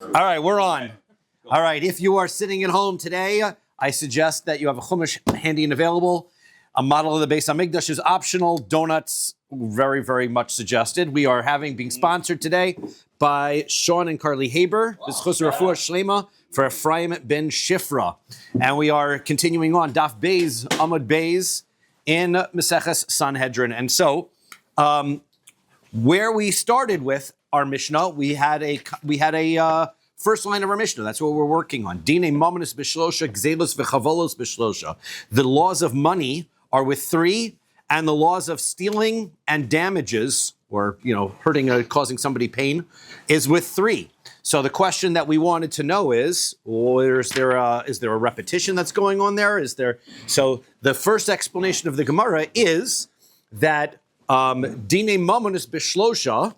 All right, we're on. All right, if you are sitting at home today, I suggest that you have a chumash handy and available. A model of the Beis Hamikdash is optional. Donuts, very, very much suggested. We are being sponsored today by Sean and Carly Haber. B'zchus Refuah Shlema for Ephraim ben Shifra. And we are continuing on Daf Beis, Amud Beis in Maseches Sanhedrin. And so, where we started with our Mishnah, we had a first line of our Mishnah. That's what we're working on. Dine mominus b'shlosha, gzelos v'chavolos b'shlosha. The laws of money are with three, and the laws of stealing and damages, or hurting or causing somebody pain, is with three. So the question that we wanted to know is there a repetition that's going on there? So the first explanation of the Gemara is that Dine mominus b'shlosha,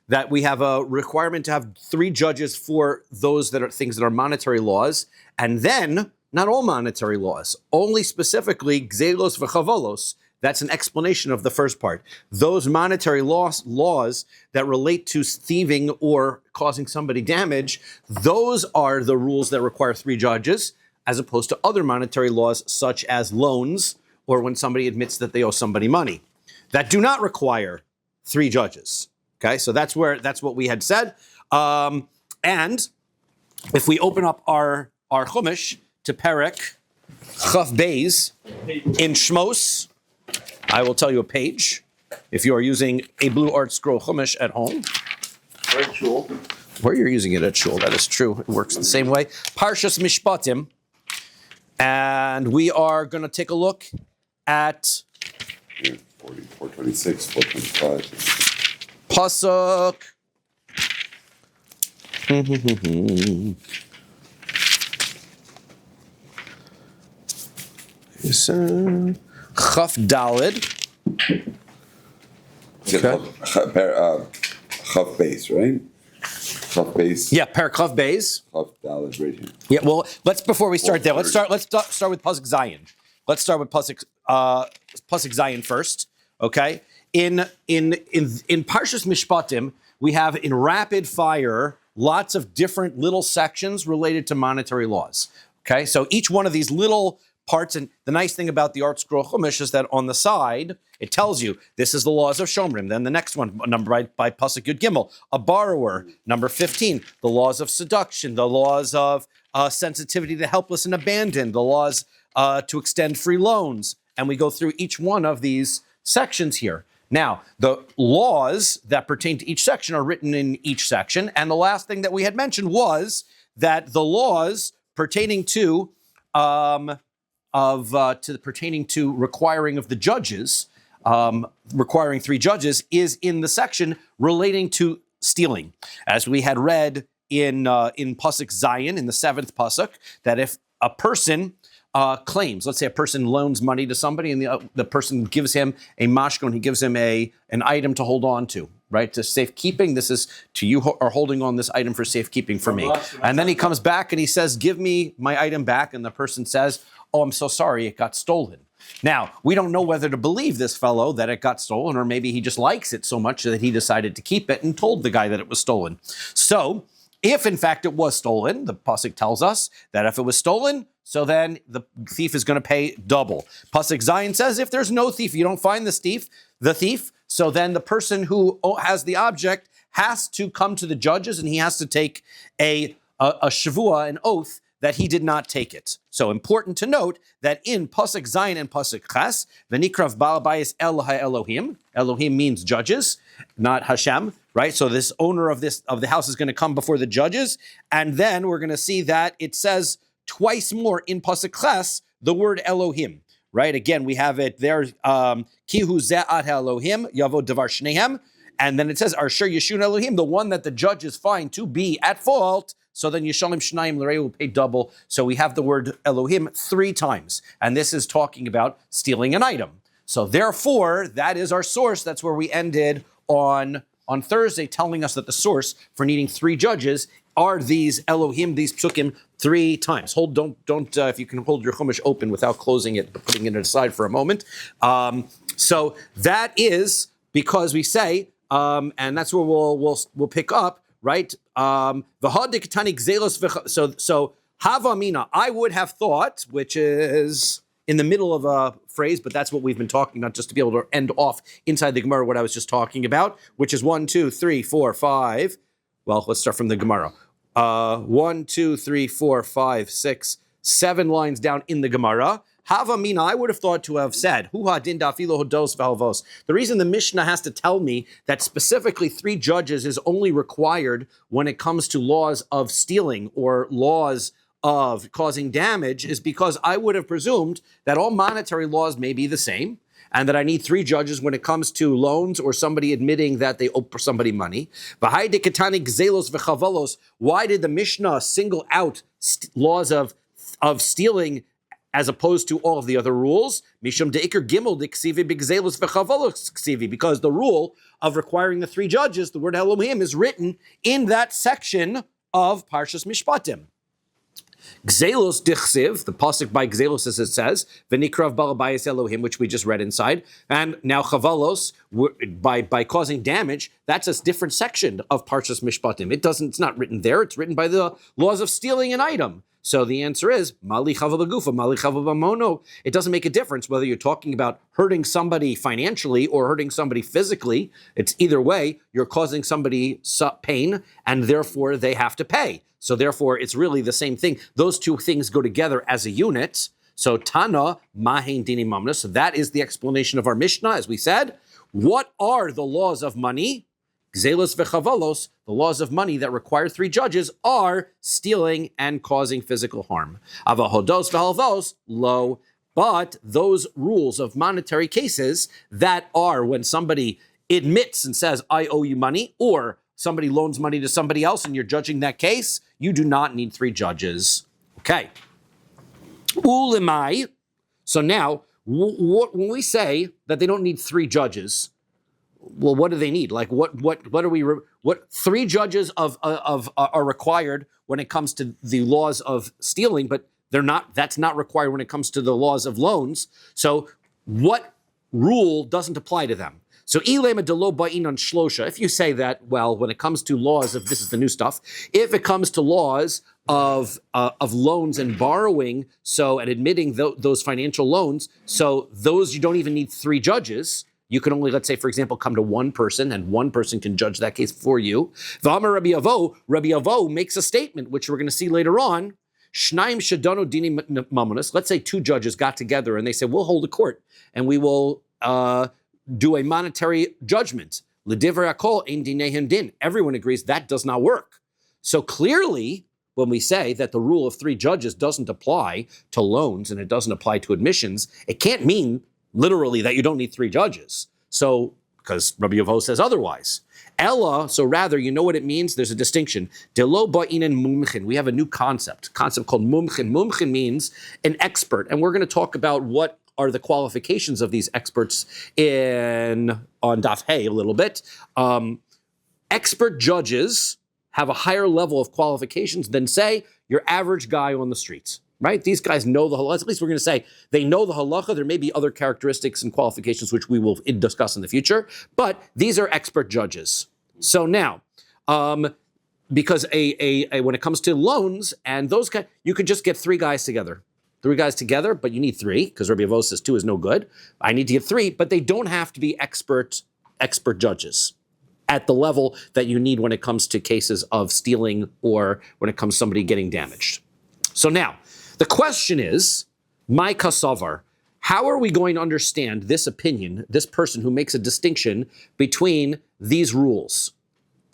that we have a requirement to have three judges for those that are things that are monetary laws, and then not all monetary laws, only specifically gzelos v'chavolos. That's an explanation of the first part. Those monetary laws that relate to thieving or causing somebody damage, those are the rules that require three judges, as opposed to other monetary laws such as loans or when somebody admits that they owe somebody money, that do not require three judges. Okay, so that's what we had said. And if we open up our Chumash to Perek Chaf Beis in Shmos, I will tell you a page. If you are using a Blue Art Scroll Chumash at home, or at shul, where you're using it at shul, that is true. It works the same way. Parshas Mishpatim, and we are going to take a look at 426, 425. Pasuk. Chaf Dalid. Okay. Chaf Beis, right? Chaf Beis. Yeah, Perek Chaf Beis. Chaf Dalid, right here. Yeah. Well, before we start there, let's start with Pasuk Zion. Let's start with Pasuk Zion first. Okay. In Parshas Mishpatim, we have in rapid fire lots of different little sections related to monetary laws. Okay, so each one of these little parts, and the nice thing about the Art Scroll Chumash is that on the side, it tells you this is the laws of Shomrim. Then the next one, numbered by Pasuk Yud Gimel, a borrower, number 15, the laws of seduction, the laws of sensitivity to helpless and abandoned, the laws to extend free loans. And we go through each one of these sections here. Now, the laws that pertain to each section are written in each section, and the last thing that we had mentioned was that the laws pertaining to requiring of the judges, requiring three judges, is in the section relating to stealing, as we had read in Pasuk Zion in the 7th pasuk, that if a person claims, let's say a person loans money to somebody and the person gives him a mashkon, he gives him an item to hold on to, right? To safekeeping. This is to you are holding on this item for safekeeping for me. And then he comes back and he says, give me my item back. And the person says, oh, I'm so sorry, it got stolen. Now, we don't know whether to believe this fellow that it got stolen, or maybe he just likes it so much that he decided to keep it and told the guy that it was stolen. So if in fact it was stolen, the pasuk tells us that if it was stolen, so then the thief is going to pay double. Pasuk Zion says if there's no thief, you don't find the thief, so then the person who has the object has to come to the judges and he has to take a shavua, an oath, that he did not take it. So important to note that in Pasuk Zion and Pasuk Ches, v'nikrav ba'al bayis el ha'Elohim, Elohim means judges, not Hashem, right? So this owner of the house is going to come before the judges, and then we're going to see that it says twice more in Pasuk Ches the word Elohim, right? Again, we have it there, ki hu ze'at Elohim, yavo davar shnehem, and then it says, Arsher Yeshun Elohim, the one that the judges find to be at fault, so then Yishalim Shnayim L'rei will pay double. So we have the word Elohim 3 times, and this is talking about stealing an item. So therefore, that is our source. That's where we ended on Thursday, telling us that the source for needing 3 judges are these Elohim, these psukim 3 times. Don't if you can hold your chumash open without closing it, but putting it aside for a moment. So that is because we say, and that's where we'll pick up right? So Havamina, I would have thought, which is in the middle of a phrase, but that's what we've been talking about, just to be able to end off inside the Gemara what I was just talking about, which is 1, 2, 3, 4, 5. Well, let's start from the Gemara. 1, 2, 3, 4, 5, 6, 7 lines down in the Gemara. Havamina, I would have thought to have said, the reason the Mishnah has to tell me that specifically 3 judges is only required when it comes to laws of stealing or laws of causing damage is because I would have presumed that all monetary laws may be the same and that I need 3 judges when it comes to loans or somebody admitting that they owe somebody money. Why did the Mishnah single out laws of stealing as opposed to all of the other rules? Because the rule of requiring the 3 judges, the word Elohim, is written in that section of Parshas Mishpatim. Gzelos dichsiv, the pasuk by Gzelos as it says, v'nikrav balabayis Elohim, which we just read inside, and now chavalos, by causing damage, that's a different section of Parshas Mishpatim. It's not written there, it's written by the laws of stealing an item. So the answer is, mali chava mali chava. It doesn't make a difference whether you're talking about hurting somebody financially or hurting somebody physically. It's either way, you're causing somebody pain, and therefore they have to pay. So therefore, it's really the same thing. Those 2 things go together as a unit. So Tana, Mahen Dini Mamna. So that is the explanation of our Mishnah, as we said. What are the laws of money? Gzelos v'chavalos, the laws of money that require 3 judges are stealing and causing physical harm. Avahodos v'halvos, lo. But those rules of monetary cases that are when somebody admits and says, I owe you money, or somebody loans money to somebody else and you're judging that case, you do not need 3 judges. Okay. Ulimai. So now, when we say that they don't need 3 judges, well, what do they need? Like, what are we? What 3 judges are required when it comes to the laws of stealing, but they're not. That's not required when it comes to the laws of loans. So, what rule doesn't apply to them? So, ilema delo ba'in on shlosha. If you say that, well, when it comes to laws of this is the new stuff. If it comes to laws of loans and borrowing, so and admitting those financial loans, so those you don't even need 3 judges. You can only, let's say, for example, come to 1 person, and 1 person can judge that case for you. V'amar Rabbi Avo makes a statement, which we're going to see later on. Shnaim shadano dini mamonos. Let's say 2 judges got together and they said, we'll hold a court and we will do a monetary judgment. L'divrei hakol ein dinehem din. Everyone agrees that does not work. So clearly, when we say that the rule of 3 judges doesn't apply to loans and it doesn't apply to admissions, it can't mean literally that you don't need 3 judges. So, because Rabbi Yevo says otherwise. Ella, so rather, you know what it means? There's a distinction. Delo ba'inen mumchin. We have a new concept called mumchin. Mumchin means an expert. And we're going to talk about what are the qualifications of these experts on Daf Hey a little bit. Expert judges have a higher level of qualifications than, say, your average guy on the streets. Right? These guys know the halacha. At least we're going to say they know the halacha. There may be other characteristics and qualifications which we will discuss in the future, but these are expert judges. So now, because when it comes to loans and those guys, you could just get 3 guys together. 3 guys together, but you need 3 because Rabbi Avo says 2 is no good. I need to get 3, but they don't have to be expert judges at the level that you need when it comes to cases of stealing or when it comes to somebody getting damaged. So now, the question is, my kasavar, how are we going to understand this opinion, this person who makes a distinction between these rules,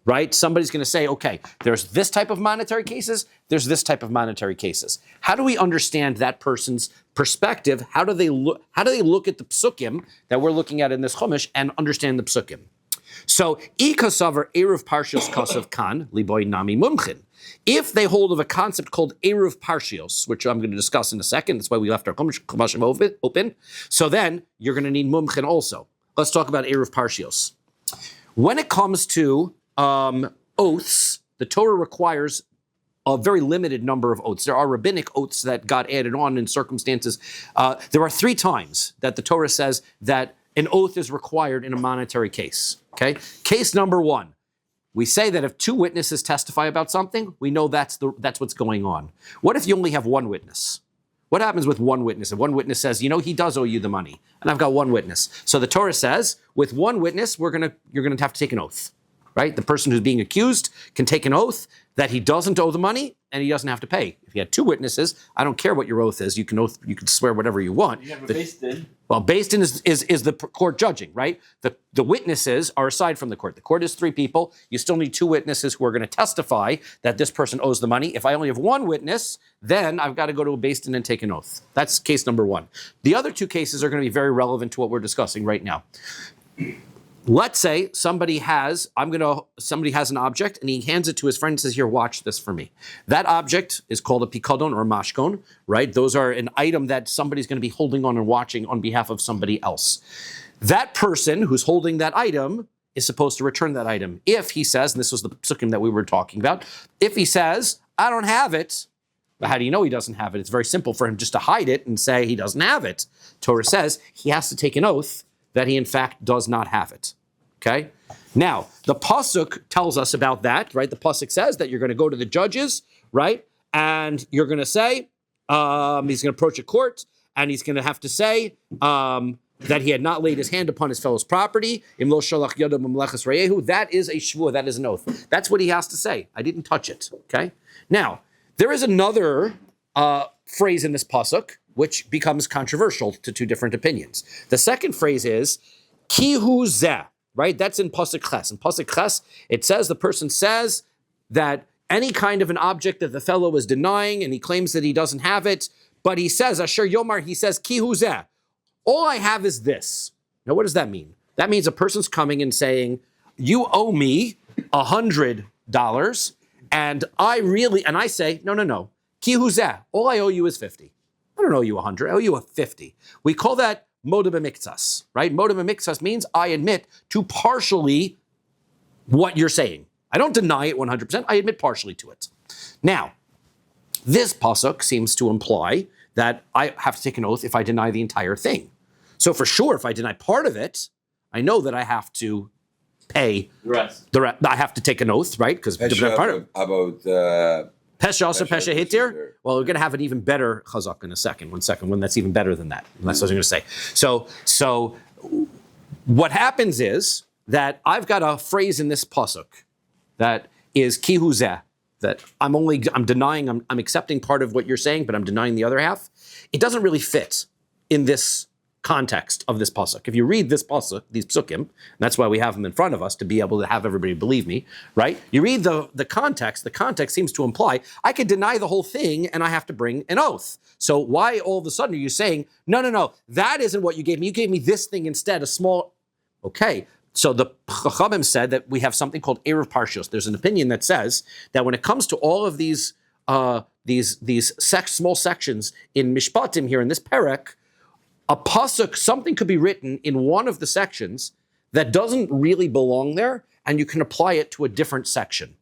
right? Somebody's going to say, okay, there's this type of monetary cases, there's this type of monetary cases. How do we understand that person's perspective? How do they look at the psukim that we're looking at in this chumash and understand the psukim? So, ikasavar eruv parshios kasav kan liboy nami mumchin. If they hold of a concept called eruv parshios, which I'm going to discuss in a second, that's why we left our kumashim open. So then you're going to need mumchin also. Let's talk about eruv parshios. When it comes to oaths, the Torah requires a very limited number of oaths. There are rabbinic oaths that got added on in circumstances. There are 3 times that the Torah says that an oath is required in a monetary case. Okay? Case number 1. we say that if two witnesses testify about something, we know that's what's going on. What if you only have one witness? What happens with one witness? If one witness says, he does owe you the money, and I've got one witness. So the Torah says, with one witness, you're gonna have to take an oath, right? The person who's being accused can take an oath that he doesn't owe the money and he doesn't have to pay. If you had two witnesses, I don't care what your oath is. You can swear whatever you want. You have a based in. Well, based in is the court judging, right? The witnesses are aside from the court. The court is three people. You still need two witnesses who are going to testify that this person owes the money. If I only have one witness, then I've got to go to a based in and take an oath. That's case number one. The other two cases are going to be very relevant to what we're discussing right now. Let's say somebody has an object and he hands it to his friend and says, here, watch this for me. That object is called a pikadon or a mashkon, right? Those are an item that somebody's going to be holding on and watching on behalf of somebody else. That person who's holding that item is supposed to return that item. If he says, and this was the psukim that we were talking about, if he says, I don't have it, but how do you know he doesn't have it? It's very simple for him just to hide it and say he doesn't have it. Torah says he has to take an oath that he in fact does not have it, okay? Now, the pasuk tells us about that, right? The pasuk says that you're going to go to the judges, right? And you're going to say, he's going to approach a court, and he's going to have to say that he had not laid his hand upon his fellow's property. That is a shvuah, that is an oath. That's what he has to say. I didn't touch it, okay? Now, there is another phrase in this pasuk which becomes controversial to two different opinions. The second phrase is, ki hu zeh, right? That's in pasuk ches. In pasuk ches, it says, the person says that any kind of an object that the fellow is denying, and he claims that he doesn't have it, but he says, asher yomar, he says, ki hu zeh, all I have is this. Now, what does that mean? That means a person's coming and saying, you owe me $100, and I say, no, ki hu zeh, all I owe you is 50. I don't owe you 100, I owe you a 50. We call that moda b'miktsas, right? Moda b'miktsas means I admit to partially what you're saying. I don't deny it 100%, I admit partially to it. Now, this pasuk seems to imply that I have to take an oath if I deny the entire thing. So for sure, if I deny part of it, I know that I have to pay The rest. I have to take an oath, right? Because part of Pesha also Pesha Hitir. Well, we're going to have an even better chazak in a second. One that's even better than that. And that's what I was going to say. So what happens is that I've got a phrase in this pasuk that is ki hu zeh, that I'm accepting part of what you're saying, but I'm denying the other half. It doesn't really fit in this context of this pasuk. If you read this pasuk, these psukim, and that's why we have them in front of us to be able to have everybody believe me, right? You read the context seems to imply I could deny the whole thing and I have to bring an oath. So why all of a sudden are you saying, no, that isn't what you gave me. You gave me this thing instead, a small, okay. So the Chachamim said that we have something called Erev Parshios. There's an opinion that says that when it comes to all of these small sections in Mishpatim here in this Perek, a pasuk, something could be written in one of the sections that doesn't really belong there, and you can apply it to a different section.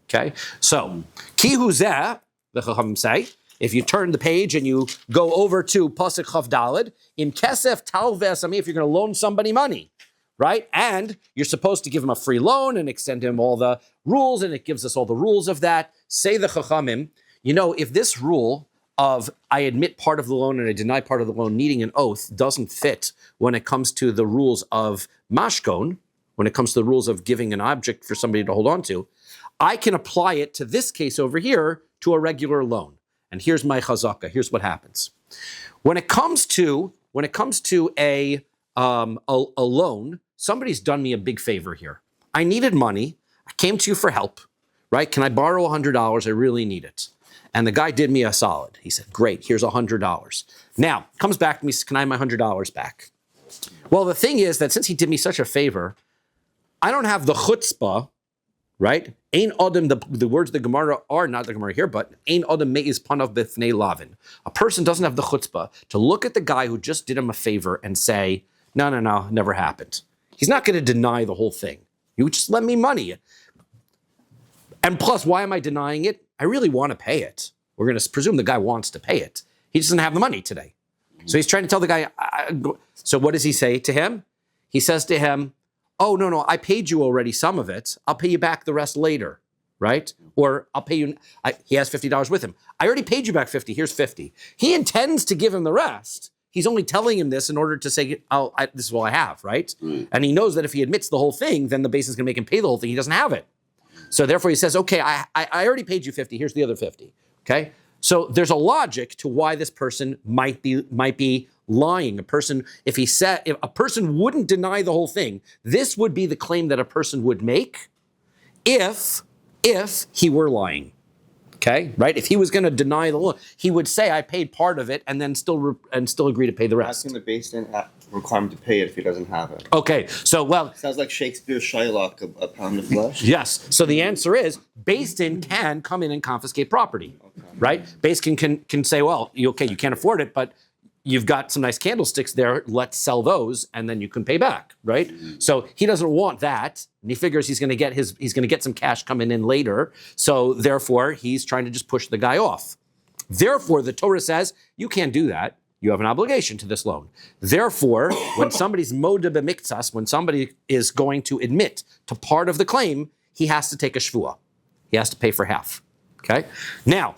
Okay? So, ki hu zeh, the Chachamim say, if you turn the page and you go over to pasuk Chav Daled, im kesef tal ve'asami, if you're going to loan somebody money, right? And you're supposed to give him a free loan and extend him all the rules, and it gives us all the rules of that. Say the Chachamim, if this rule of I admit part of the loan and I deny part of the loan needing an oath doesn't fit when it comes to the rules of mashkon, when it comes to the rules of giving an object for somebody to hold on to, I can apply it to this case over here to a regular loan. And here's my chazaka. Here's what happens. When it comes to a loan, somebody's done me a big favor here. I needed money. I came to you for help, right? Can I borrow $100? I really need it. And the guy did me a solid. He said, great, here's $100. Now, comes back to me, says, can I have my $100 back? Well, the thing is that since he did me such a favor, I don't have the chutzpah, right? Ein Adam, the words of the Gemara are not the Gemara here, but Ein Adam me'is panav b'fnei lavin. A person doesn't have the chutzpah to look at the guy who just did him a favor and say, no, never happened. He's not going to deny the whole thing. You just lend me money. And plus, why am I denying it? I really want to pay it. We're going to presume the guy wants to pay it. He doesn't have the money today. So he's trying to tell the guy, so what does he say to him? He says to him, oh, no, I paid you already some of it. I'll pay you back the rest later, right? Or I'll pay you, he has $50 with him. I already paid you back 50, here's 50. He intends to give him the rest. He's only telling him this in order to say, this is all I have, right? And he knows that if he admits the whole thing, then the basis is gonna make him pay the whole thing. He doesn't have it. So therefore he says, okay, I already paid you 50, here's the other 50, okay? So there's a logic to why this person might be lying. If a person wouldn't deny the whole thing, this would be the claim that a person would make if he were lying. Okay, right? If he was going to deny the law, he would say, "I paid part of it," and then still agree to pay the rest. Asking the base then require him to pay it if he doesn't have it. Okay, so Sounds like Shakespeare's Shylock, a pound of flesh. yes. So the answer is, Beis Din can come in and confiscate property, right? Beis Din can say, "Well, you can't afford it, but you've got some nice candlesticks there. Let's sell those, and then you can pay back," right? So he doesn't want that, and he figures he's going to get some cash coming in later. So therefore, he's trying to just push the guy off. Therefore, the Torah says you can't do that. You have an obligation to this loan. Therefore, when somebody's moda b'miktsas, when somebody is going to admit to part of the claim, he has to take a shvuah. He has to pay for half. Okay. Now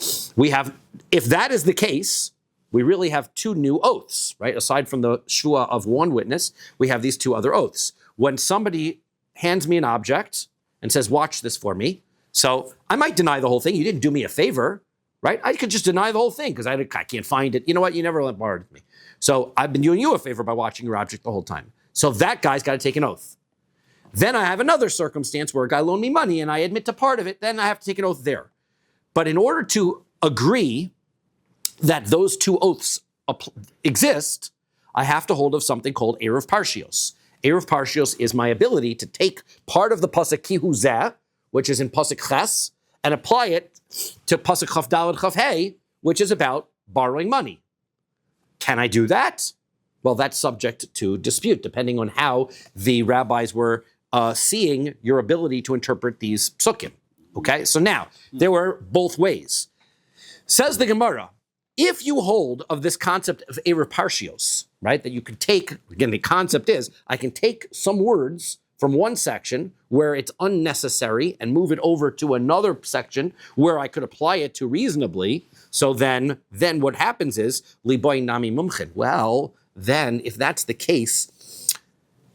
if that is the case, we really have two new oaths, right? Aside from the shvuah of one witness, we have these two other oaths. When somebody hands me an object and says, "Watch this for me," so I might deny the whole thing. You didn't do me a favor, right? I could just deny the whole thing because I can't find it. You know what? You never borrowed me. So I've been doing you a favor by watching your object the whole time. So that guy's got to take an oath. Then I have another circumstance where a guy loaned me money and I admit to part of it. Then I have to take an oath there. But in order to agree that those two oaths exist, I have to hold of something called Eruv Parshios. Eruv Parshios is my ability to take part of the pasuk Ki Hu Zeh, which is in pasuk Ches, and apply it to pasuk Chaf Daled Chaf Hey, which is about borrowing money. Can I do that? Well, that's subject to dispute, depending on how the rabbis were seeing your ability to interpret these psukim. Okay, so now, there were both ways. Says the Gemara, if you hold of this concept of Eruv Parshios, right, that you can take, again, the concept is, I can take some words from one section where it's unnecessary and move it over to another section where I could apply it to reasonably. So then what happens is, Liboy Nami Mumchen. Well, then, if that's the case,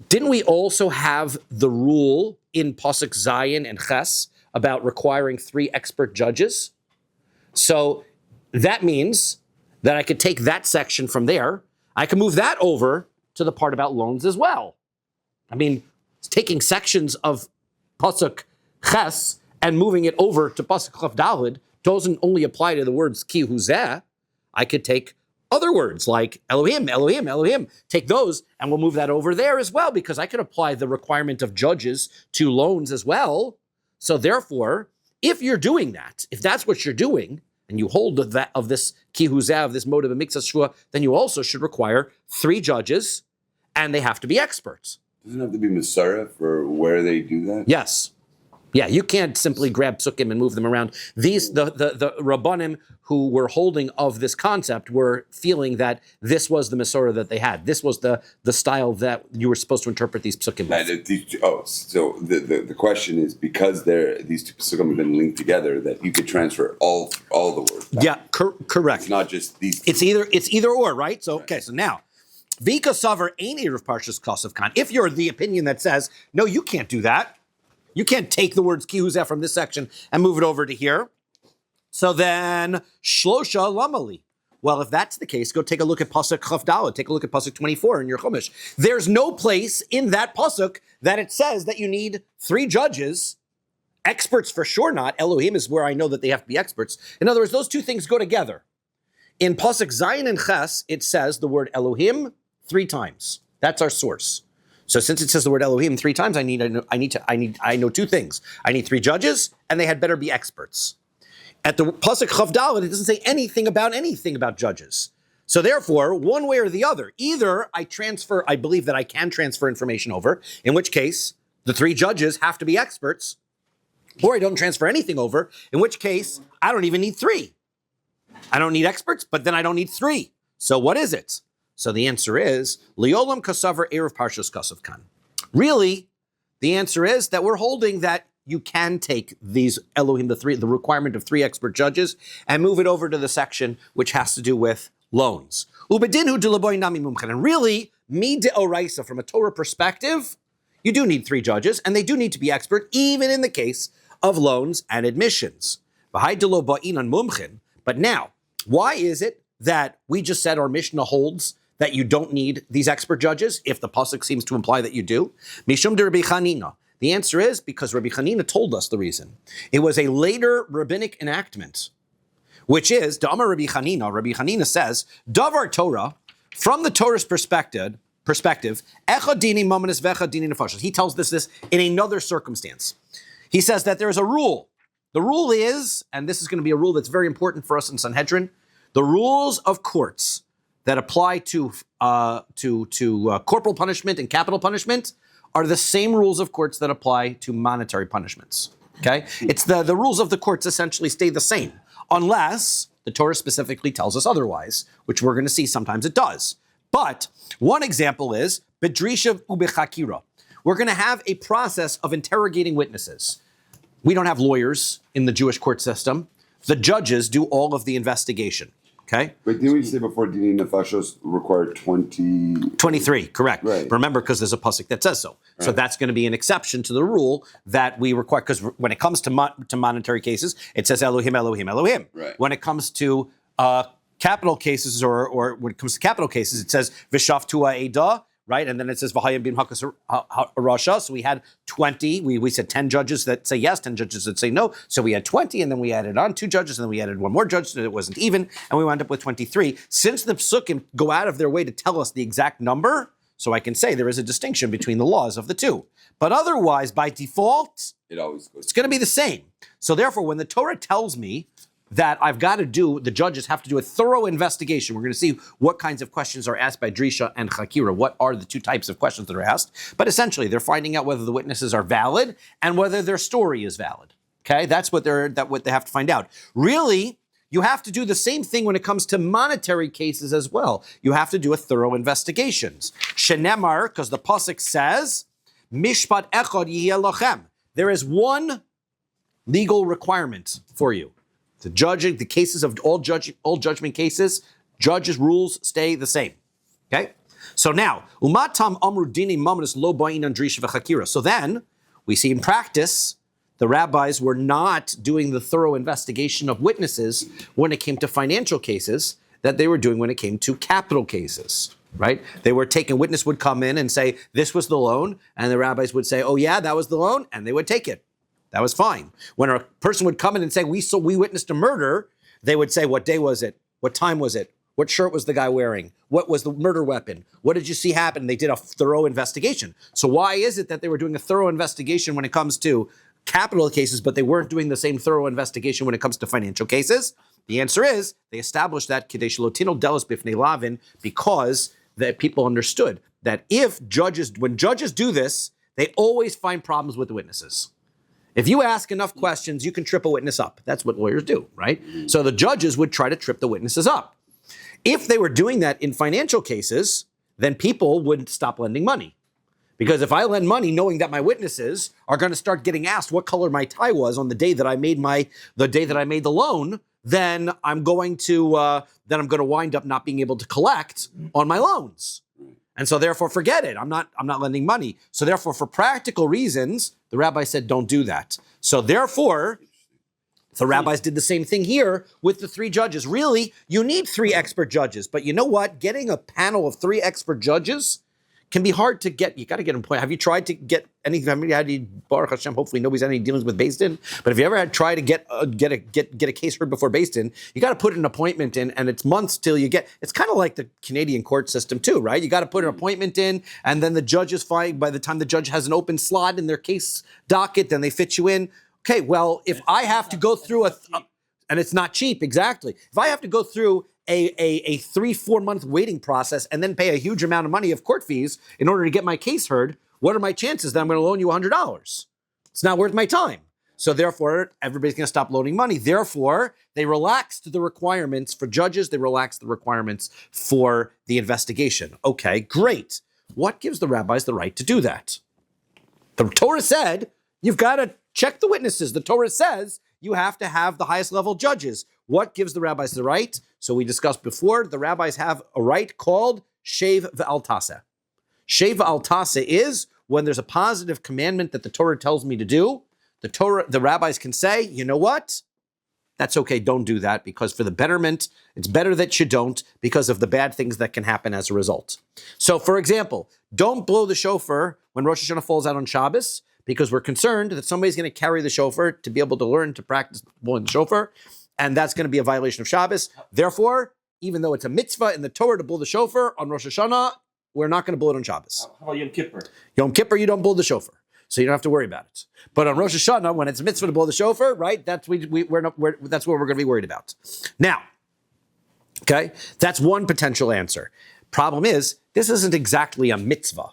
didn't we also have the rule in Pasuk Zayin and Ches about requiring 3 expert judges? So that means that I could take that section from there. I can move that over to the part about loans as well. I mean, taking sections of Pasuk Ches and moving it over to Pasuk Chaf Daled doesn't only apply to the words Ki Hu Zeh. I could take other words like Elohim, Elohim, Elohim. Take those and we'll move that over there as well, because I could apply the requirement of judges to loans as well. So therefore, if you're doing that, if that's what you're doing, and you hold of this Ki Hu Zeh, of this motive of Miktsas Shua, then you also should require 3 judges, and they have to be experts. Doesn't it have to be Masara for where they do that? Yes. Yeah, you can't simply grab psukim and move them around. The Rabbanim who were holding of this concept were feeling that this was the Masorah that they had. This was the style that you were supposed to interpret these psukim with. So the question is, because these two psukim have been linked together, that you could transfer all the words back. Yeah, correct. It's not just these. It's either or, right? So okay, so now, Vika Savar ain't Eruv Parshas Kasav Khan. If you're the opinion that says, no, you can't do that. You can't take the words Ki Hu Zeh from this section and move it over to here. So then, Shlosha Lamali. Well, if that's the case, go take a look at Pasuk Chaf Daled. Take a look at Pasuk 24 in your Chumash. There's no place in that Pasuk that it says that you need 3 judges. Experts for sure not. Elohim is where I know that they have to be experts. In other words, those two things go together. In Pasuk Zayin and Ches, it says the word Elohim 3 times. That's our source. So since it says the word Elohim 3 times, I know 2 things. I need 3 judges, and they had better be experts. At the Pasuk Chaf Daled, it doesn't say anything about judges. So therefore, one way or the other, either I believe that I can transfer information over, in which case the 3 judges have to be experts, or I don't transfer anything over, in which case I don't even need 3. I don't need experts, but then I don't need 3. So what is it? So the answer is, Liolam Kasavar Eruv Parshas Kasav Kan. Really, The answer is that we're holding that you can take these Elohim, the requirement of 3 expert judges, and move it over to the section which has to do with loans. And really, mi deoraisa, from a Torah perspective, you do need 3 judges, and they do need to be expert, even in the case of loans and admissions. But now, why is it that we just said our Mishnah holds that you don't need these expert judges, if the pasuk seems to imply that you do? Mishum de Rabbi Chanina. The answer is because Rabbi Chanina told us the reason. It was a later rabbinic enactment, which is, Da'amar Rabbi Chanina says, Davar Torah, from the Torah's perspective, Echad dini momenis v'echad dini nefashos. He tells this in another circumstance. He says that there is a rule. The rule is, and this is going to be a rule that's very important for us in Sanhedrin, the rules of courts that apply to corporal punishment and capital punishment are the same rules of courts that apply to monetary punishments. Okay? It's the rules of the courts essentially stay the same, unless the Torah specifically tells us otherwise, which we're going to see sometimes it does. But one example is bedrisha ubechakira. We're going to have a process of interrogating witnesses. We don't have lawyers in the Jewish court system. The judges do all of the investigation. Okay? But didn't we say before Dini Nefashos required 23, correct. Right. Remember, because there's a pasuk that says so. Right. So that's going to be an exception to the rule that we require, because when it comes to monetary cases, it says Elohim, Elohim, Elohim. Right. When it comes to capital cases, or when it comes to capital cases, it says V'shaftua Eda, right? And then it says V'hayim bin Hakas Rasha. So we had 20. We said 10 judges that say yes, 10 judges that say no. So we had 20, and then we added on 2 judges, and then we added 1 more judge, so it wasn't even, and we wound up with 23. Since the psukim go out of their way to tell us the exact number, so I can say there is a distinction between the laws of the two. But otherwise, by default, it's going to be the same. So therefore, when the Torah tells me that I've got to the judges have to do a thorough investigation. We're going to see what kinds of questions are asked by Drisha and Chakira. What are the 2 types of questions that are asked? But essentially, they're finding out whether the witnesses are valid and whether their story is valid. Okay, that's what they have to find out. Really, you have to do the same thing when it comes to monetary cases as well. You have to do a thorough investigations. Shenemar, because the pasuk says, Mishpat echad yiheh lachem. There is one legal requirement for you. The judging, the cases of all judgment cases, judges' rules stay the same. Okay? So now, umatam amru dini mamris lo ba'in drisha v'chakira. So then, we see in practice, the rabbis were not doing the thorough investigation of witnesses when it came to financial cases that they were doing when it came to capital cases. Right? They were witness would come in and say, this was the loan, and the rabbis would say, oh yeah, that was the loan, and they would take it. That was fine. When a person would come in and say, we witnessed a murder, they would say, what day was it? What time was it? What shirt was the guy wearing? What was the murder weapon? What did you see happen? They did a thorough investigation. So why is it that they were doing a thorough investigation when it comes to capital cases, but they weren't doing the same thorough investigation when it comes to financial cases? The answer is, they established that Kidei Shelotino Delos Bifnei Lavin, because that people understood that when judges do this, they always find problems with the witnesses. If you ask enough questions, you can trip a witness up. That's what lawyers do, right? So the judges would try to trip the witnesses up. If they were doing that in financial cases, then people would stop lending money. Because if I lend money knowing that my witnesses are going to start getting asked what color my tie was on the day that I made the loan, then I'm going to wind up not being able to collect on my loans. And so therefore, forget it. I'm not lending money. So therefore, for practical reasons, the rabbi said, don't do that. So therefore, the rabbis did the same thing here with the 3 judges. Really, you need 3 expert judges. But you know what? Getting a panel of 3 expert judges can be hard to get. You got to get them point. Have you tried to get anything? Baruch Hashem, hopefully nobody's had any dealings with Beis Din. But if you ever had tried to get a case heard before Beis Din, you got to put an appointment in, and it's months till you get. It's kind of like the Canadian court system too, right? You got to put an appointment in, and then the judges find. By the time the judge has an open slot in their case docket, then they fit you in. Okay, well, if I have to go through and it's not cheap, exactly. If I have to go through a 3-4 month waiting process and then pay a huge amount of money of court fees in order to get my case heard, what are my chances that I'm going to loan you $100? It's not worth my time. So therefore, everybody's going to stop loaning money. Therefore, they relaxed the requirements for judges. They relaxed the requirements for the investigation. Okay, great. What gives the rabbis the right to do that? The Torah said you've got to check the witnesses. The Torah says you have to have the highest level judges. What gives the rabbis the right? So we discussed before, the rabbis have a right called shev ve'al taseh. Shev ve'al taseh is when there's a positive commandment that the Torah tells me to do, the rabbis can say, you know what? That's okay, don't do that, because for the betterment, it's better that you don't because of the bad things that can happen as a result. So, for example, don't blow the shofar when Rosh Hashanah falls out on Shabbos, because we're concerned that somebody's going to carry the shofar to be able to learn to practice blowing the shofar, and that's going to be a violation of Shabbos. Therefore, even though it's a mitzvah in the Torah to blow the shofar on Rosh Hashanah, we're not going to blow it on Shabbos. How about Yom Kippur? Yom Kippur, you don't blow the shofar, so you don't have to worry about it. But on Rosh Hashanah, when it's a mitzvah to blow the shofar, right? That's that's what we're going to be worried about. Now, okay, that's one potential answer. Problem is, this isn't exactly a mitzvah,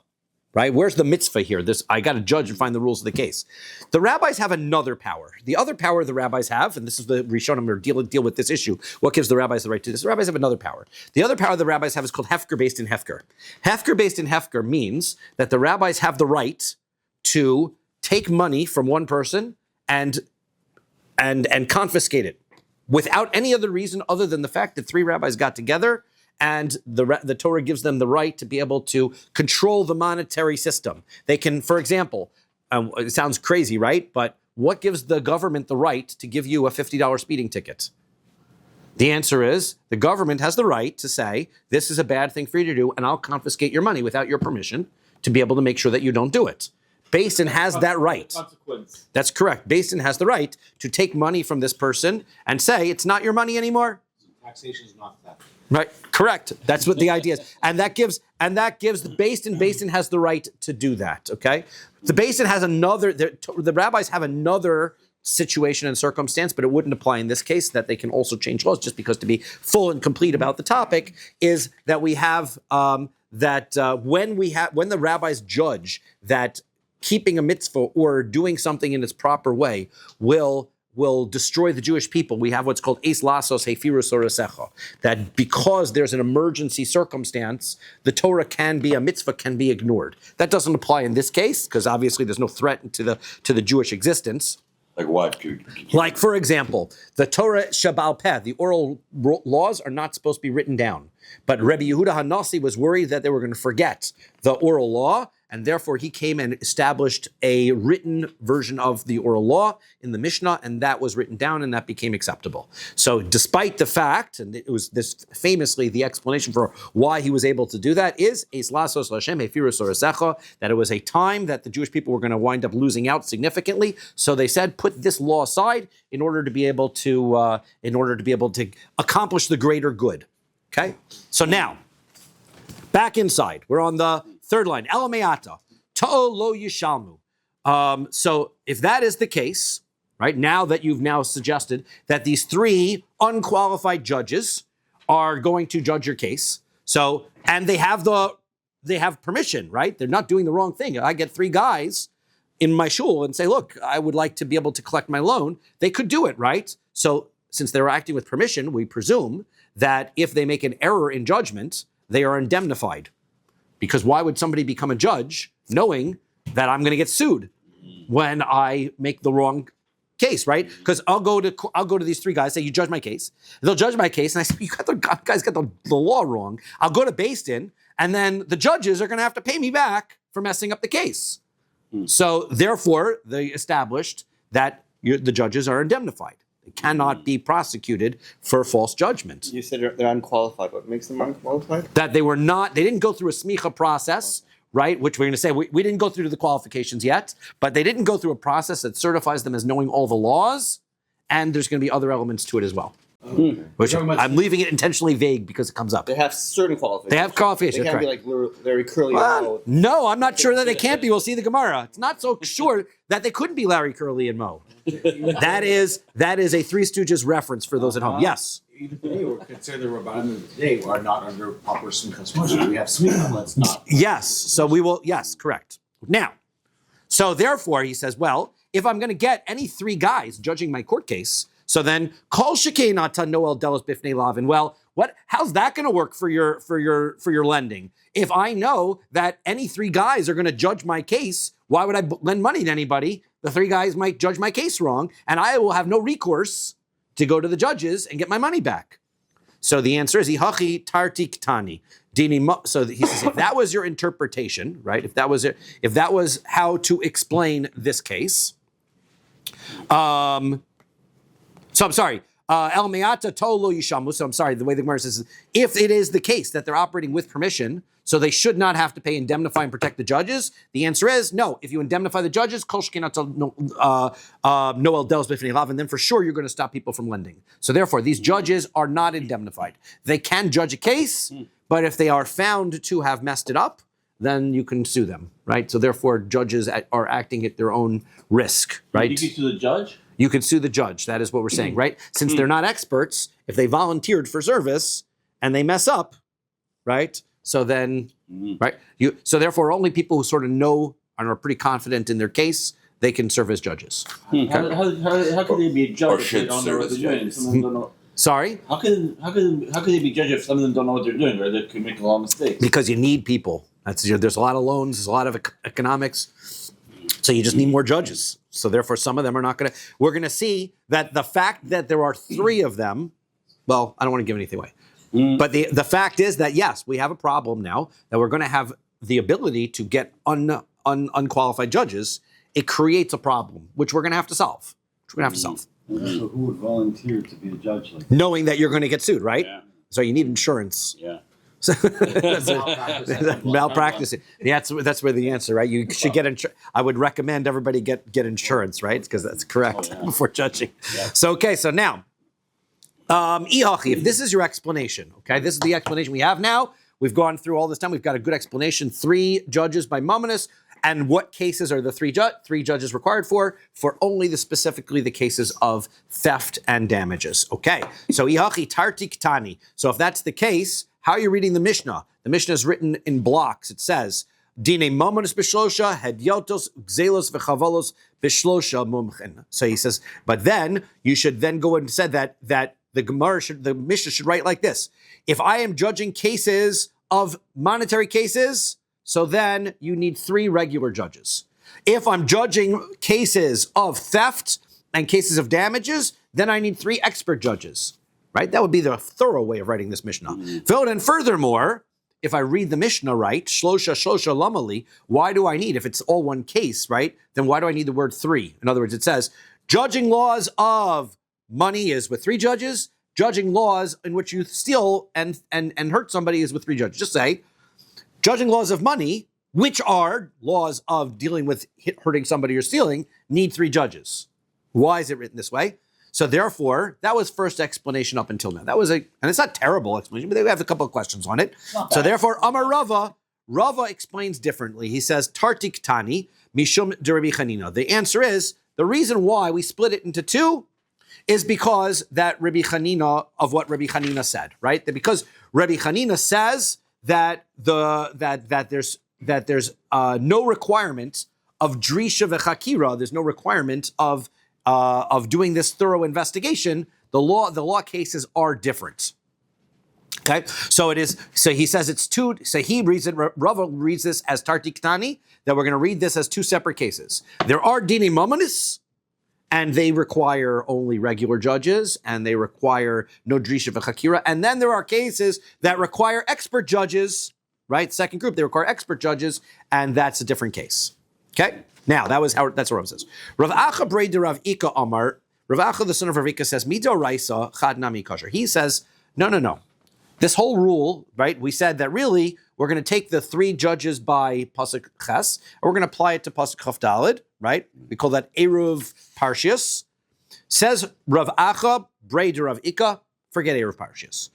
right? Where's the mitzvah here? I got to judge and find the rules of the case. The rabbis have another power. The other power the rabbis have, and this is the Rishonim are deal with this issue. What gives the rabbis the right to this? The rabbis have another power. The other power the rabbis have is called hefker based in hefker. Hefker based in hefker means that the rabbis have the right to take money from one person and confiscate it without any other reason other than the fact that three rabbis got together and the Torah gives them the right to be able to control the monetary system. They can, for example, it sounds crazy, right? But what gives the government the right to give you a $50 speeding ticket? The answer is the government has the right to say, this is a bad thing for you to do, and I'll confiscate your money without your permission to be able to make sure that you don't do it. Basin has that right. Consequence. That's correct. Basin has the right to take money from this person and say, it's not your money anymore. Taxation is not that. Right, correct. That's what the idea is. And that gives the Basin has the right to do that, okay? The Basin has the rabbis have another situation and circumstance, but it wouldn't apply in this case, that they can also change laws, just because to be full and complete about the topic is that we have, when the rabbis judge that keeping a mitzvah or doing something in its proper way will destroy the Jewish people, we have what's called eis lasos hefirus orasecha, that because there's an emergency circumstance, the Torah a mitzvah can be ignored. That doesn't apply in this case, because obviously there's no threat to the Jewish existence. Like what? Like, for example, the Torah Shabal Peh, the oral laws are not supposed to be written down. But Rabbi Yehuda HaNasi was worried that they were going to forget the oral law, and therefore he came and established a written version of the oral law in the Mishnah, and that was written down, and that became acceptable. So despite the fact, and it was this famously the explanation for why he was able to do that is Eis lasos Hashem hefirus orasecha, that it was a time that the Jewish people were going to wind up losing out significantly. So they said, put this law aside in order to be able to accomplish the greater good. Okay, so now back inside, we're on the third line. Elameata ta'o lo yishalmu. So if that is the case, right, now that you've now suggested that these three unqualified judges are going to judge your case, so and they have permission, right? They're not doing the wrong thing. I get three guys in my shul and say, look, I would like to be able to collect my loan. They could do it, right? So since they're acting with permission, we presume that if they make an error in judgment, they are indemnified. Because why would somebody become a judge knowing that I'm going to get sued when I make the wrong case, right? Because I'll go to these three guys, say, you judge my case. They'll judge my case, and I say, you guys got the law wrong. I'll go to Beis Din, and then the judges are going to have to pay me back for messing up the case. So therefore, they established that the judges are indemnified. They cannot be prosecuted for false judgment. You said they're unqualified. What makes them unqualified? That they didn't go through a smicha process, right? Which we're going to say, we didn't go through the qualifications yet, but they didn't go through a process that certifies them as knowing all the laws, and there's going to be other elements to it as well. Which I'm leaving it intentionally vague because it comes up. They have certain qualifications. They have qualifications. They can't be like Larry Curly. No, I'm not sure that they can't be. We'll see the Gemara. It's not so sure that they couldn't be Larry Curly and Mo. That is a Three Stooges reference for those at home. Yes. Even today, we're considered the Rabbanim of today are not under proper smichas moshe. We have smicha, let's not. Yes. So we will. Yes, correct. Now, so therefore, he says, well, if I'm going to get any three guys judging my court case, so then kol shekei nata noel delos bifnei lavin. Well, how's that going to work for your lending? If I know that any three guys are going to judge my case Why would I lend money to anybody? The three guys might judge my case wrong, and I will have no recourse to go to the judges and get my money back. So the answer is Ihachi tarti ktani. So he says, if that was your interpretation, right? If that was how to explain this case, so I'm sorry. El meata tolo yishamu. So I'm sorry. The way the Gemara says, if it is the case that they're operating with permission, so they should not have to pay, indemnify, and protect the judges. The answer is no. If you indemnify the judges, kol shekinato noel dels b'fnei lav, and then for sure you're going to stop people from lending. So therefore, these judges are not indemnified. They can judge a case, but if they are found to have messed it up, then you can sue them, right? So therefore, judges are acting at their own risk, right? You can sue the judge? You can sue the judge. That is what we're saying, right? Since they're not experts, if they volunteered for service and they mess up, right? So then, right? So therefore, only people who sort of know and are pretty confident in their case, they can serve as judges. How can they be a judge Or if they should don't know serve what as they're doing? judges. Some of them don't know. Sorry? How can they be judged if some of them don't know what they're doing, or they could make a lot of mistakes? Because you need people. There's a lot of loans, there's a lot of economics. So you just need more judges. So therefore, some of them are not going to. We're going to see that the fact that there are three of them, well, I don't want to give anything away. But the fact is that, yes, we have a problem now that we're going to have the ability to get unqualified judges. It creates a problem, which we're going to have to solve. So who would volunteer to be a judge like that? Knowing that you're going to get sued, right? Yeah. So you need insurance. Yeah. Malpractice. Yeah, that's where the answer, right? You should get insurance. I would recommend everybody get insurance, right? Because that's correct before judging. Yeah. So okay, so now, Ihachi, if this is your explanation, okay, this is the explanation we have now. We've gone through all this time. We've got a good explanation. 3 judges by Mamonis. And what cases are the three judges required for? For only specifically the cases of theft and damages. Okay, so Ihachi tarti ktani. So if that's the case, how are you reading the Mishnah? The Mishnah is written in blocks. It says, Dine mamonos b'shlosha, hedyotos, gzelos, v'chavalos b'shlosha mumchen. So he says, but then you should then go and said that the Mishnah should write like this. If I am judging cases of monetary cases, so then you need 3 regular judges. If I'm judging cases of theft and cases of damages, then I need 3 expert judges, right? That would be the thorough way of writing this Mishnah. And furthermore, if I read the Mishnah right, shlosha lamali, why do I need, if it's all one case, right? Then why do I need the word 3? In other words, it says, judging laws of money is with 3 judges, judging laws in which you steal and hurt somebody is with 3 judges. Just say, judging laws of money, which are laws of dealing with hurting somebody or stealing, need 3 judges. Why is it written this way? So therefore, that was first explanation up until now. And it's not terrible explanation, but they have a couple of questions on it. So therefore, Amar Rava explains differently. He says, Tarti ktani mishum de Rabbi Chanina. The answer is, the reason why we split it into 2 is because that Rabbi Chanina, of what Rabbi Chanina said, right? That because Rabbi Chanina says that there's no requirement of drisha v'chakira. There's no requirement of doing this thorough investigation. The law cases are different. Okay, so it is. So he says it's 2. So he reads it. Rava reads this as tarti ktani. That we're going to read this as 2 separate cases. There are dine mamonis, and they require only regular judges, and they require no drisha v'chakira. And then there are cases that require expert judges, right? Second group, they require expert judges, and that's a different case. Okay? Now, that's what Rav says. Rav Acha Brei de Rav Ika Amar, Rav Acha, the son of Rav Ika, says, Mido Raisa Chad Nami Kosher. He says, no. This whole rule, right, we said that really, we're going to take the 3 judges by Pasuk Ches, and we're going to apply it to Pasuk Chaf Daled, right? We call that Eruv Parshias. Says Rav Acha, Brei de Rav Ika, forget Eruv Parshias.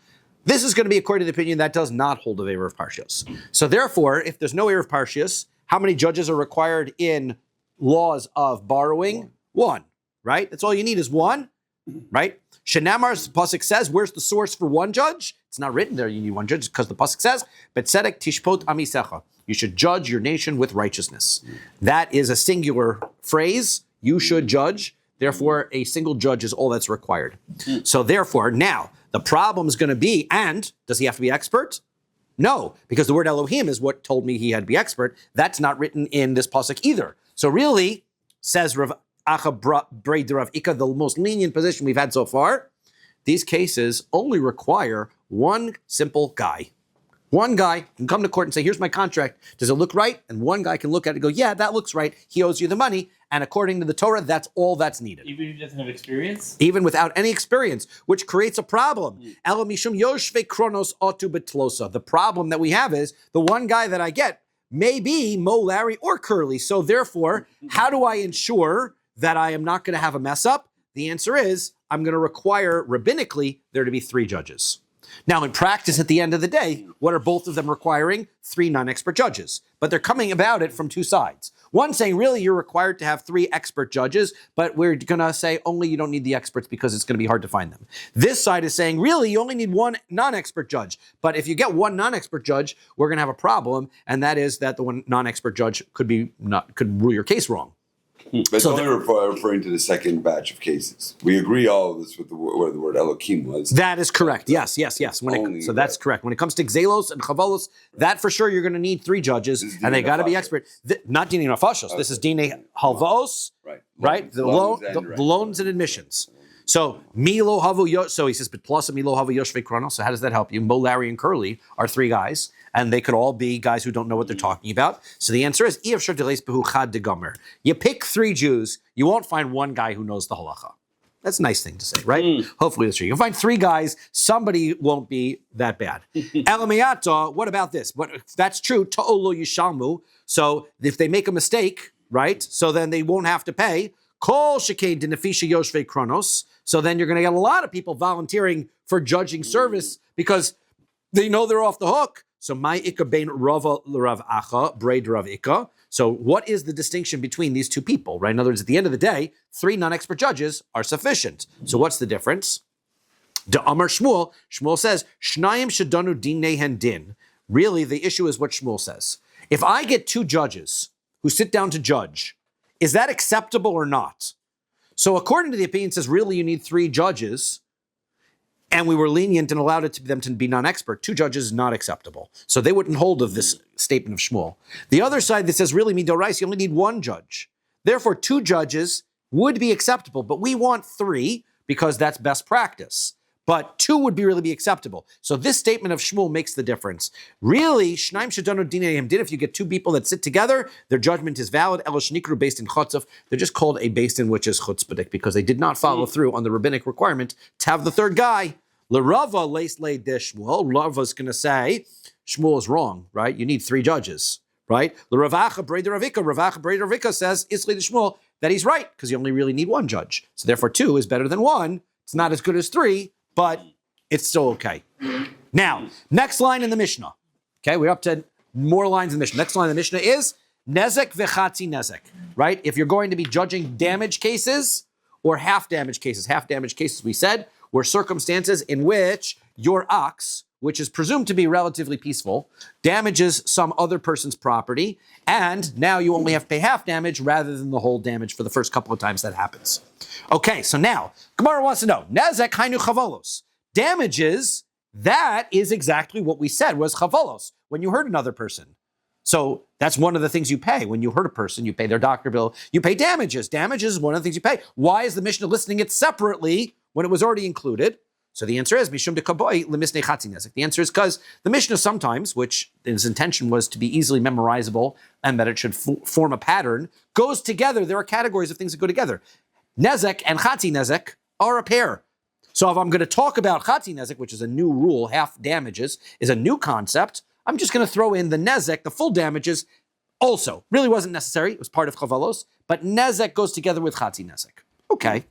This is going to be according to the opinion that does not hold of Eruv Parshias. So therefore, if there's no Eruv Parshias, how many judges are required in laws of borrowing? 1, right? That's all you need is 1, right? Shenamar's Pasuk says, where's the source for 1 judge? It's not written there, you need 1 judge, because the Pasuk says, Betzedek tishpot amisecha. You should judge your nation with righteousness. That is a singular phrase. You should judge. Therefore, a single judge is all that's required. So therefore, now, the problem is going to be, and does he have to be expert? No, because the word Elohim is what told me he had to be expert. That's not written in this pasuk either. So really, says Rav Acha Breder Rav Ika, the most lenient position we've had so far, these cases only require one simple guy. One guy can come to court and say, here's my contract. Does it look right? And one guy can look at it and go, yeah, that looks right. He owes you the money. And according to the Torah, that's all that's needed. Even if he doesn't have experience? Even without any experience, which creates a problem. Ela mishum yoshve kronos otu betlosa. The problem that we have is the one guy that I get may be Mo, Larry, or Curly. So therefore, how do I ensure that I am not going to have a mess up? The answer is I'm going to require rabbinically there to be 3 judges. Now, in practice, at the end of the day, what are both of them requiring? 3 non-expert judges. But they're coming about it from 2 sides. One saying, really, you're required to have 3 expert judges, but we're going to say only you don't need the experts because it's going to be hard to find them. This side is saying, really, you only need 1 non-expert judge. But if you get 1 non-expert judge, we're going to have a problem, and that is that the one non-expert judge could rule your case wrong. But it's only referring to the second batch of cases. We agree all of this with where the word Elohim was. That is correct. Yes. So that's correct. When it comes to Xelos and Chavolos, that for sure you're going to need 3 judges, and they got to be expert. Not Dine Nafashos. Okay. This is Dine Halvos, right? The loans and admissions. So Milo Havu. So he says, but plus Milo Havu Yoshve Krono. So how does that help you? Mo, Larry, and Curly are 3 guys. And they could all be guys who don't know what they're talking about. So the answer is, you pick 3 Jews, you won't find 1 guy who knows the halacha. That's a nice thing to say, right? Hopefully that's true. You'll find 3 guys, somebody won't be that bad. Elamiyata, what about this? But if that's true, ta'olo yishalmu. So if they make a mistake, right? So then they won't have to pay. Kol shekei dinafisha yoshve kronos. So then you're going to get a lot of people volunteering for judging service because they know they're off the hook. So my ikka bein Rava l'Rav Acha, Braid Rav Ika. So what is the distinction between these 2 people, right? In other words, at the end of the day, 3 non-expert judges are sufficient. So what's the difference? De Amar Shmuel says, Shnayim shadanu dinehen din. Really, the issue is what Shmuel says. If I get 2 judges who sit down to judge, is that acceptable or not? So according to the opinion, it says really you need 3 judges, and we were lenient and allowed them to be non-expert. 2 judges is not acceptable. So they wouldn't hold of this statement of Shmuel. The other side that says, really, midorais, you only need 1 judge. Therefore, 2 judges would be acceptable, but we want 3 because that's best practice. But 2 would really be acceptable. So this statement of Shmuel makes the difference. Really, shnaim shadanu dinayim din, if you get 2 people that sit together, their judgment is valid. Elosh nikru based in chotzav. They're just called a based in which is chutzpahdik because they did not follow through on the rabbinic requirement to have the 3rd guy. L'Rava leis le de Shmuel. Rava's going to say, Shmuel is wrong, right? You need 3 judges, right? L'Rav Acha Breder Rav Ika. Rav Acha Breder Rav Ika says, Isli de Shmuel, that he's right, because you only really need 1 judge. So therefore 2 is better than 1. It's not as good as 3, but it's still okay. Now, next line in the Mishnah. Okay, we're up to more lines in the Mishnah. Next line in the Mishnah is Nezek v'chatzi nezek, right? If you're going to be judging damage cases or half damage cases. Half damage cases, we said, were circumstances in which your ox, which is presumed to be relatively peaceful, damages some other person's property, and now you only have to pay half damage rather than the whole damage for the first couple of times that happens. Okay, so now, Gemara wants to know, Nezek hainu chavolos. Damages, that is exactly what we said was chavolos, when you hurt another person. So that's one of the things you pay. When you hurt a person, you pay their doctor bill, you pay damages. Damages is one of the things you pay. Why is the Mishnah listing it separately when it was already included? So the answer is, Mishum de Kaboi lemisnei chatzi nezek. The answer is because the Mishnah sometimes, which its intention was to be easily memorizable and that it should form a pattern, goes together. There are categories of things that go together. Nezek and chatzi nezek are a pair. So if I'm going to talk about chatzi nezek, which is a new rule, half damages, is a new concept, I'm just going to throw in the nezek, the full damages, also. Really wasn't necessary. It was part of chavalos, but nezek goes together with chatzi nezek. Okay.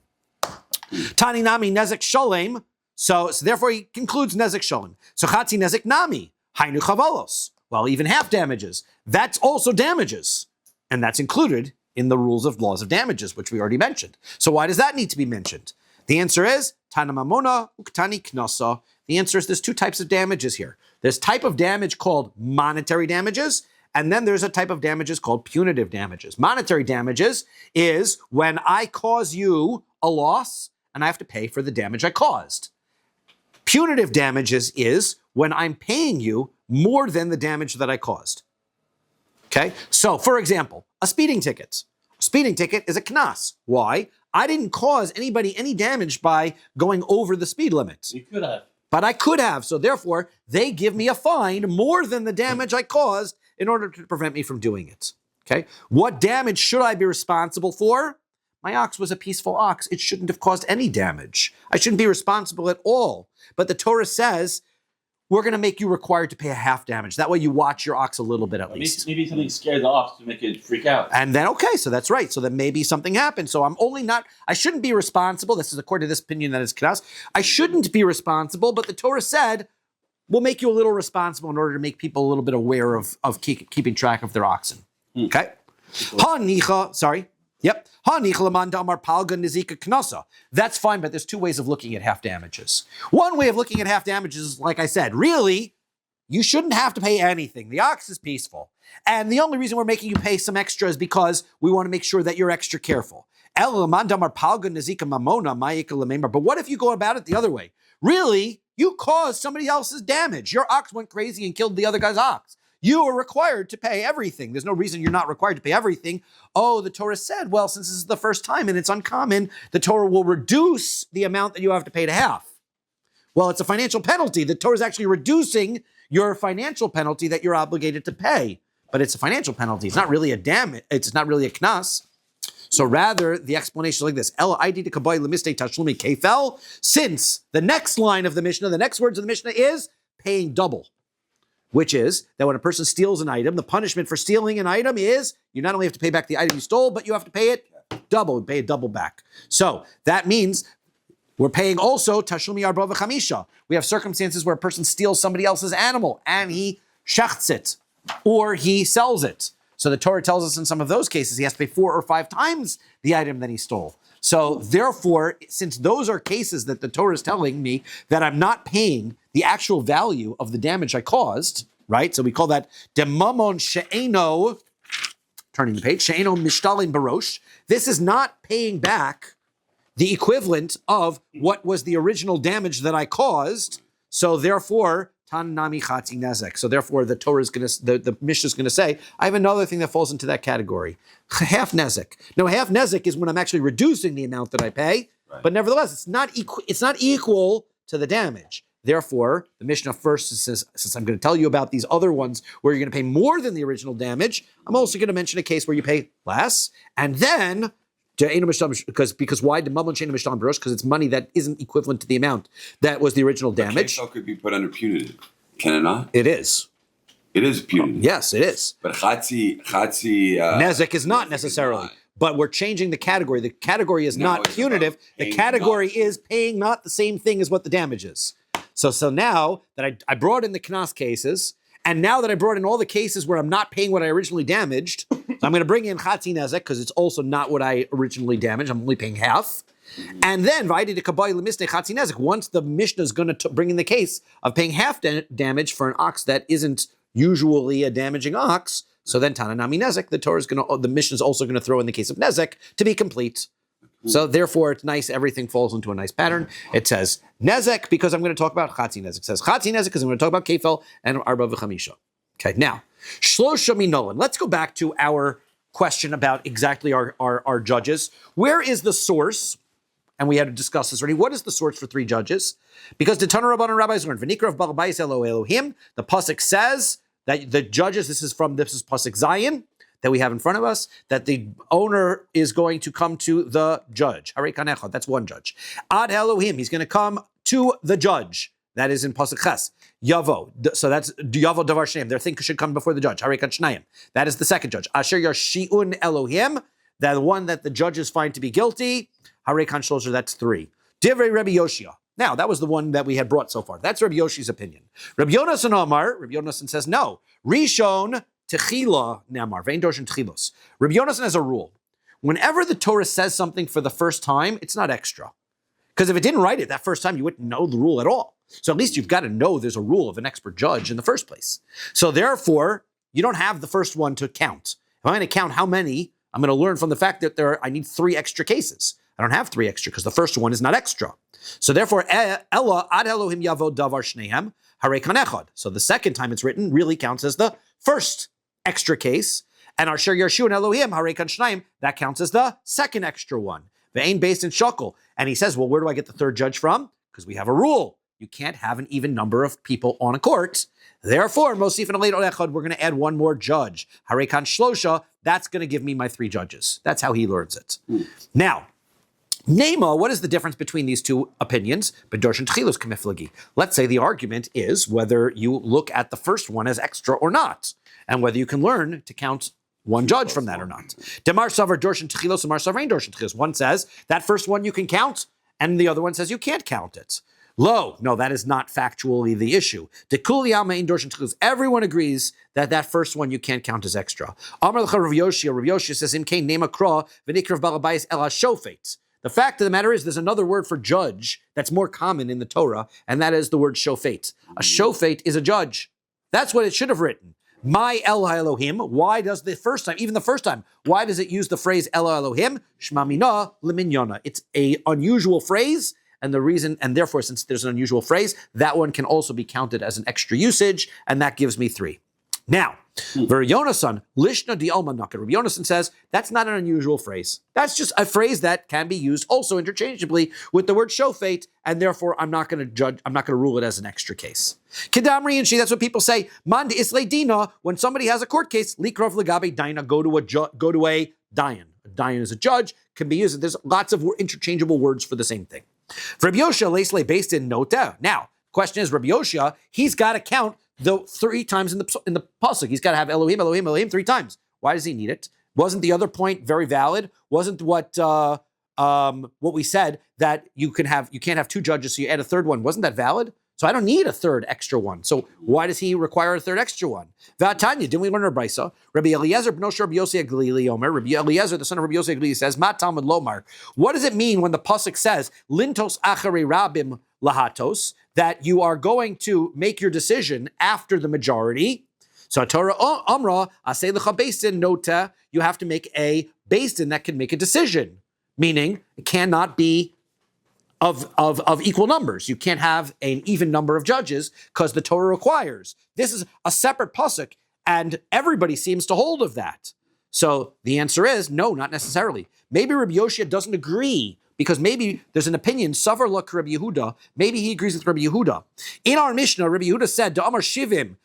Tani nami nezek sholem. So therefore he concludes nezek sholem. So chatzi nezek nami, hainu chavalos. Well, even half damages, that's also damages. And that's included in the rules of laws of damages, which we already mentioned. So why does that need to be mentioned? The answer is tana mamona uktani knasa. The answer is there's 2 types of damages here. There's type of damage called monetary damages, and then there's a type of damages called punitive damages. Monetary damages is when I cause you a loss and I have to pay for the damage I caused. Punitive damages is when I'm paying you more than the damage that I caused. Okay? So, for example, a speeding ticket. Speeding ticket is a knas. Why? I didn't cause anybody any damage by going over the speed limit. You could have. But I could have. So therefore, they give me a fine more than the damage I caused in order to prevent me from doing it. Okay? What damage should I be responsible for? My ox was a peaceful ox. It shouldn't have caused any damage. I shouldn't be responsible at all. But the Torah says, we're going to make you required to pay a half damage. That way you watch your ox a little bit at least. Maybe something scared the ox to make it freak out. And then, okay, so that's right. So then maybe something happened. So I shouldn't be responsible. This is according to this opinion that is knas. I shouldn't be responsible, but the Torah said, we'll make you a little responsible in order to make people a little bit aware of keeping track of their oxen. Okay? Sorry. Yep. That's fine, but there's two ways of looking at half damages. One way of looking at half damages is, like I said, really, you shouldn't have to pay anything. The ox is peaceful. And the only reason we're making you pay some extra is because we want to make sure that you're extra careful. But what if you go about it the other way? Really, you caused somebody else's damage. Your ox went crazy and killed the other guy's ox. You are required to pay everything. There's no reason you're not required to pay everything. Oh, the Torah said, well, since this is the first time and it's uncommon, the Torah will reduce the amount that you have to pay to half. Well, it's a financial penalty. The Torah is actually reducing your financial penalty that you're obligated to pay. But it's a financial penalty. It's not really a damage. It's not really a knas. So rather, the explanation is like this. Since the next line of the Mishnah, the next words of the Mishnah is paying double. Which is that when a person steals an item, the punishment for stealing an item is you not only have to pay back the item you stole, but you have to pay it double, pay it double back. So that means we're paying also tashlumi arba v'chamisha. We have circumstances where a person steals somebody else's animal and he shechts it or he sells it. So the Torah tells us in some of those cases he has to pay 4 or 5 times the item that he stole. So therefore, since those are cases that the Torah is telling me that I'm not paying the actual value of the damage I caused, right? So we call that demamon she'eno, turning the page, she'eno mishtalin barosh. This is not paying back the equivalent of what was the original damage that I caused. So therefore, tan nami chati nezek. So therefore, the Torah is going to, the Mishnah is going to say, I have another thing that falls into that category. Half nezek. No, half nezek is when I'm actually reducing the amount that I pay, but nevertheless, it's not equal to the damage. Therefore, the Mishnah first says, since I'm going to tell you about these other ones where you're going to pay more than the original damage, I'm also going to mention a case where you pay less, and then because why? Because it's money that isn't equivalent to the amount that was the original damage. But could be put under punitive, can it not? It is. It is punitive. Yes, it is. But chatzi nezek is not necessarily. But we're changing the category. The category is not punitive. The category is paying not the same thing as what the damage is. So now that I brought in the knas cases, and now that I brought in all the cases where I'm not paying what I originally damaged, so I'm going to bring in chatzi nezek because it's also not what I originally damaged. I'm only paying half. And then vaydi dekabai lemistei chatzi nezek. Once the Mishnah is going to bring in the case of paying half damage for an ox that isn't usually a damaging ox, so then tananami nezek, the Mishnah is also going to throw in the case of nezek to be complete. So therefore, it's nice. Everything falls into a nice pattern. It says nezek because I'm going to talk about chatzi nezek. It says chatzi nezek because I'm going to talk about kefel and arba v'chamisha. Okay, now shlosha minolan. Let's go back to our question about exactly our judges. Where is the source? And we had to discuss this already. What is the source for 3 judges? Because the Tanur Rabban and rabbis learned v'nikra of balbais Elohim. The pasuk says that the judges. This is pasuk Zion that we have in front of us, that the owner is going to come to the judge. Harei kanechad, that's one judge. Ad Elohim, he's going to come to the judge. That is in pasuk Ches. Yavo, so that's Yavo davar shneim. Their thing should come before the judge. Harei kan shnayim. That is the second judge. Asher yashi'un Elohim, the one that the judges find to be guilty. Harei kan shlosha, that's 3. Divrei Rabbi Yoshia. Now, that was the one that we had brought so far. That's Rabbi Yoshi's opinion. Rabbi Yonasan Omar, Rabbi Yonasan says, no. Rishon Techila Namar, Vein Dorshan Techilos. Rabbi Yonasan has a rule. Whenever the Torah says something for the first time, it's not extra. Because if it didn't write it that first time, you wouldn't know the rule at all. So at least you've got to know there's a rule of an expert judge in the first place. So therefore, you don't have the first one to count. If I'm going to count how many, I'm going to learn from the fact that I need 3 extra cases. I don't have 3 extra because the first one is not extra. So therefore, Ella ad Elohim yavo davar shnehem harei kan echad. So the second time it's written really counts as the first extra case. And Asher Yershu and Elohim, Harekan Shnaim, that counts as the second extra one. Ve'ain based in Shakel. And he says, well, where do I get the third judge from? Because we have a rule. You can't have an even number of people on a court. Therefore, Mosif and Aleit Olechad, we're going to add one more judge. Harekan Shlosha, that's going to give me my 3 judges. That's how he learns it. Now, Nema, what is the difference between these two opinions? Bedosh and Tchilus Kamiflagi. Let's say the argument is whether you look at the first one as extra or not, and whether you can learn to count one judge from that or not. Demar Savar Dorsh and Tchilos, Demar Savar Dorsh and Tchilos. One says that first one you can count, and the other one says you can't count it. No, that is not factually the issue. Everyone agrees that that first one you can't count as extra. Rav Yoshia says, the fact of the matter is there's another word for judge that's more common in the Torah, and that is the word shofet. A shofet is a judge. That's what it should have written. My El Elohim. Why does the first time, why does it use the phrase El Elohim? Shma mina leminyana. It's a unusual phrase. And the reason, and therefore, since there's an unusual phrase, that one can also be counted as an extra usage, and that gives me 3. Now, Rabbi Yonasan, Lishna di Almanaka. Rabbi Yonasan says that's not an unusual phrase. That's just a phrase that can be used also interchangeably with the word shofet, and therefore I'm not going to rule it as an extra case. Kedamri and she, that's what people say. Mand isle dina, when somebody has a court case, likrov legabe dina, go to a dayan. A dayan is a judge, can be used. There's lots of interchangeable words for the same thing. For Rabbi Yoshia, Leisle based in Nota. Now, question is, Rabbi Yoshia, he's got to count the 3 times in the pasuk. He's got to have Elohim, Elohim, Elohim 3 times. Why does he need it? Wasn't the other point very valid? Wasn't what we said that you can't have 2 judges, so you add a third one? Wasn't that valid? So I don't need a third extra one. So why does he require a third extra one? V'atanya, didn't we learn our brisa? Rabbi Eliezer b'nosher Rabbi Yossi Aglili Omer. Rabbi Eliezer, the son of Rabbi Yossi Aglili, says, Ma Talmud Lomar. What does it mean when the pasuk says, Lintos acharei rabim lahatos, that you are going to make your decision after the majority? So Torah Amra, Asei lecha beistin nota, you have to make a beistin that can make a decision. Meaning, it cannot be of equal numbers. You can't have an even number of judges because the Torah requires. This is a separate pasuk, and everybody seems to hold of that. So the answer is no, not necessarily. Maybe Rabbi Yoshia doesn't agree because maybe there's an opinion, Savar Luk Rabbi Yehuda, maybe he agrees with Rabbi Yehuda. In our Mishnah, Rabbi Yehuda said, Da'amar Shivim,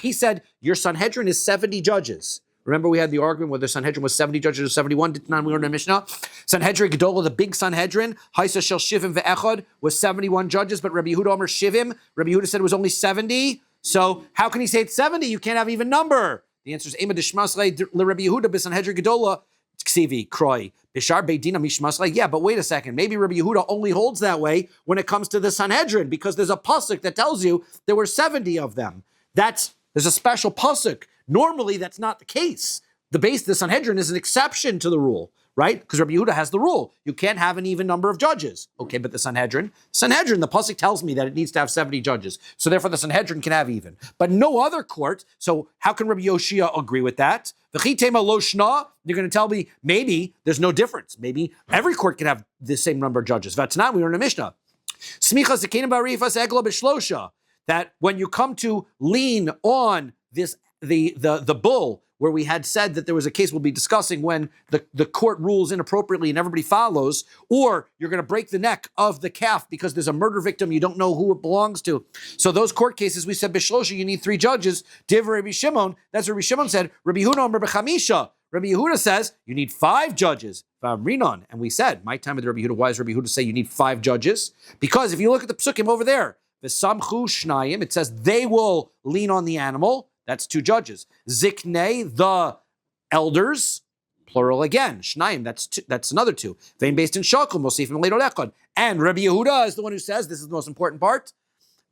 he said, your Sanhedrin is 70 judges. Remember we had the argument whether Sanhedrin was 70 judges or 71, did not we learn in Mishnah? Sanhedrin Gedola, the big Sanhedrin, Haisa Shel Shivim Ve'echad, was 71 judges, but Rabbi Yehuda Omer Shivim, Rabbi Yehuda said it was only 70. So how can he say it's 70? You can't have even number. The answer is Ema Dishmasle Rabbi Yehuda B'Sanhedrin Gedola, Ksivi, Kroi, Bishar Beidina Mishmasle. Yeah, but wait a second. Maybe Rabbi Yehuda only holds that way when it comes to the Sanhedrin, because there's a pasuk that tells you there were 70 of them. There's a special pasuk. Normally, that's not the case. The Sanhedrin is an exception to the rule, right? Because Rabbi Yehuda has the rule. You can't have an even number of judges. Okay, but the Sanhedrin, the pasuk tells me that it needs to have 70 judges. So therefore, the Sanhedrin can have even. But no other court. So how can Rabbi Yoshia agree with that? V'chitema lo shna, you're going to tell me maybe there's no difference. Maybe every court can have the same number of judges. V'atnan, we learn in Mishnah. Smicha zekenim barifas egla b'shlosha. That when you come to lean on this, the bull, where we had said that there was a case we'll be discussing when the court rules inappropriately and everybody follows, or you're going to break the neck of the calf because there's a murder victim, you don't know who it belongs to. So those court cases, we said, Bishlosha, you need 3 judges. Div Rabbi Shimon, that's what Rabbi Shimon said. Rabbi Yehuda, Rabbi Chamisha. Rabbi Yehuda says, you need 5 judges. And we said, my time with Rabbi Yehuda, why does Rabbi Yehuda say you need 5 judges? Because if you look at the psukim over there, V'samchu shnayim, it says they will lean on the animal. That's 2 judges. Ziknei, the elders, plural again. Shnayim, that's another 2. Vein based in Shakel, Mosifim Leito Lechad. And Rabbi Yehuda is the one who says, this is the most important part,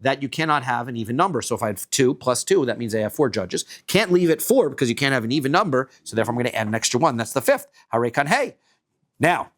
that you cannot have an even number. So if I have 2 plus 2, that means I have 4 judges. Can't leave it 4 because you can't have an even number. So therefore I'm going to add an extra 1. That's the 5th. Harekan Hey. Now,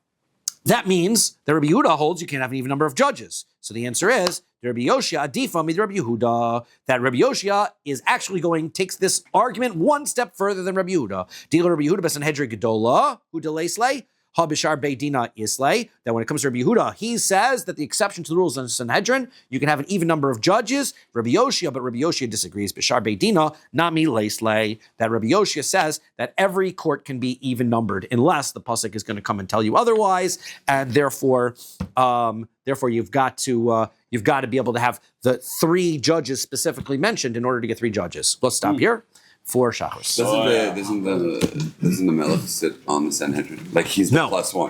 that means that Rabbi Yehuda holds you can't have an even number of judges. So the answer is, Rabbi Yoshia, Adifa mid Rabbi Yehuda, that Rabbi Yoshia is actually takes this argument one step further than Rabbi Yehuda. Deal Rabbi Yehuda Sanhedrin Gedola, who delaysle, Ha bishar beidina islay, that when it comes to Rabbi Yehuda, he says that the exception to the rules on Sanhedrin, you can have an even number of judges. Rabbi Yoshia, but Rabbi Yoshia disagrees. Bishar beidina, nami leislay, that Rabbi Yoshia says that every court can be even numbered unless the pasuk is going to come and tell you otherwise, and therefore you've got to be able to have the 3 judges specifically mentioned in order to get 3 judges. Let's stop here for Shachos. Doesn't the Melech sit on the Sanhedrin? Like he's the No. +1.